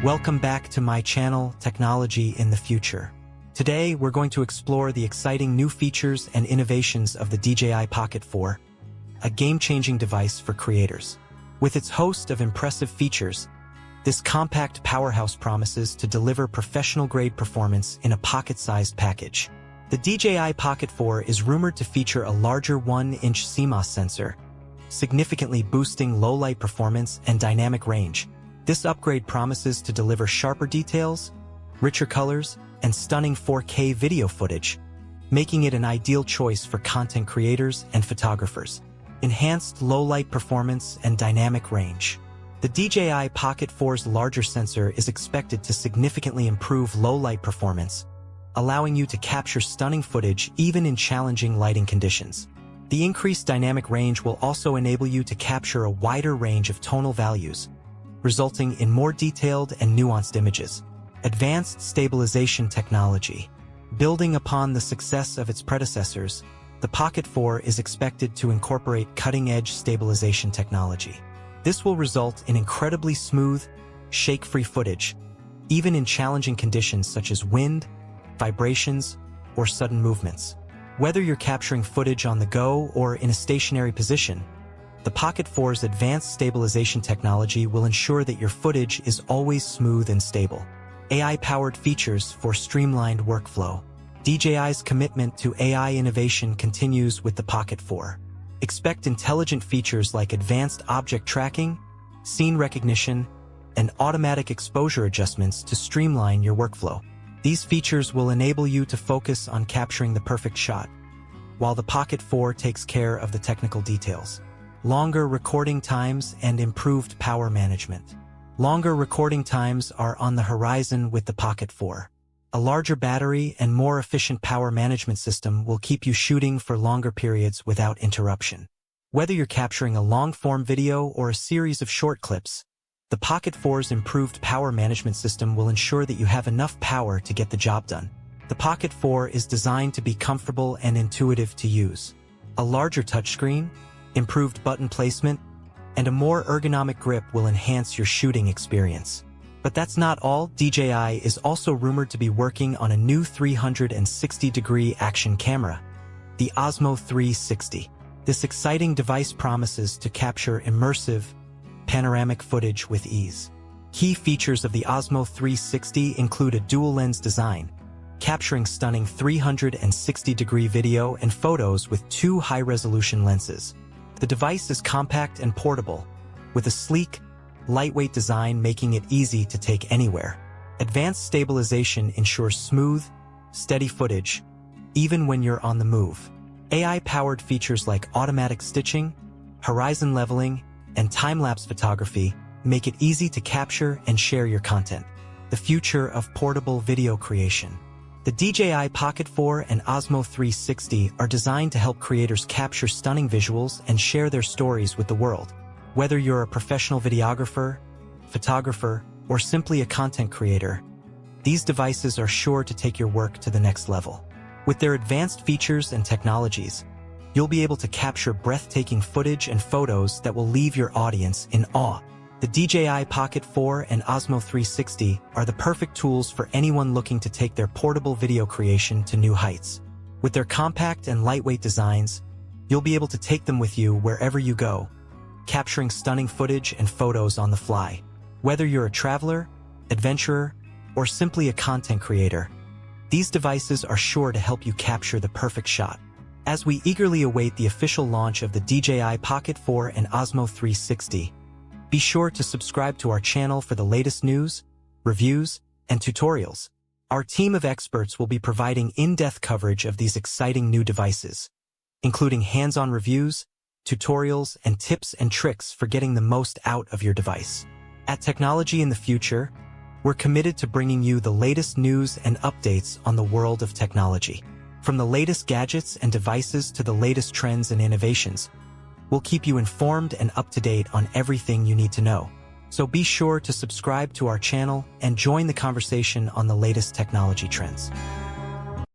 Welcome back to my channel, Technology in the Future. Today, we're going to explore the exciting new features and innovations of the DJI Pocket 4, a game-changing device for creators. With its host of impressive features, this compact powerhouse promises to deliver professional-grade performance in a pocket-sized package. The DJI Pocket 4 is rumored to feature a larger 1-inch CMOS sensor, significantly boosting low-light performance and dynamic range. This upgrade promises to deliver sharper details, richer colors, and stunning 4K video footage, making it an ideal choice for content creators and photographers. Enhanced low-light performance and dynamic range. The DJI Pocket 4's larger sensor is expected to significantly improve low-light performance, allowing you to capture stunning footage even in challenging lighting conditions. The increased dynamic range will also enable you to capture a wider range of tonal values, resulting in more detailed and nuanced images. Advanced stabilization technology. Building upon the success of its predecessors, the Pocket 4 is expected to incorporate cutting-edge stabilization technology. This will result in incredibly smooth, shake-free footage, even in challenging conditions such as wind, vibrations, or sudden movements. Whether you're capturing footage on the go or in a stationary position, the Pocket 4's advanced stabilization technology will ensure that your footage is always smooth and stable. AI-powered features for streamlined workflow. DJI's commitment to AI innovation continues with the Pocket 4. Expect intelligent features like advanced object tracking, scene recognition, and automatic exposure adjustments to streamline your workflow. These features will enable you to focus on capturing the perfect shot, while the Pocket 4 takes care of the technical details. Longer recording times and improved power management. Longer recording times are on the horizon with the Pocket 4. A larger battery and more efficient power management system will keep you shooting for longer periods without interruption. Whether you're capturing a long-form video or a series of short clips, the Pocket 4's improved power management system will ensure that you have enough power to get the job done. The Pocket 4 is designed to be comfortable and intuitive to use. A larger touchscreen, improved button placement, and a more ergonomic grip will enhance your shooting experience. But that's not all. DJI is also rumored to be working on a new 360-degree action camera, the Osmo 360. This exciting device promises to capture immersive, panoramic footage with ease. Key features of the Osmo 360 include a dual-lens design, capturing stunning 360-degree video and photos with 2 high-resolution lenses. The device is compact and portable, with a sleek, lightweight design making it easy to take anywhere. Advanced stabilization ensures smooth, steady footage, even when you're on the move. AI-powered features like automatic stitching, horizon leveling, and time-lapse photography make it easy to capture and share your content. The future of portable video creation. The DJI Pocket 4 and Osmo 360 are designed to help creators capture stunning visuals and share their stories with the world. Whether you're a professional videographer, photographer, or simply a content creator, these devices are sure to take your work to the next level. With their advanced features and technologies, you'll be able to capture breathtaking footage and photos that will leave your audience in awe. The DJI Pocket 4 and Osmo 360 are the perfect tools for anyone looking to take their portable video creation to new heights. With their compact and lightweight designs, you'll be able to take them with you wherever you go, capturing stunning footage and photos on the fly. Whether you're a traveler, adventurer, or simply a content creator, these devices are sure to help you capture the perfect shot. As we eagerly await the official launch of the DJI Pocket 4 and Osmo 360, be sure to subscribe to our channel for the latest news, reviews, and tutorials. Our team of experts will be providing in-depth coverage of these exciting new devices, including hands-on reviews, tutorials, and tips and tricks for getting the most out of your device. At Technology in the Future, we're committed to bringing you the latest news and updates on the world of technology. From the latest gadgets and devices to the latest trends and innovations, we'll keep you informed and up-to-date on everything you need to know. So be sure to subscribe to our channel and join the conversation on the latest technology trends.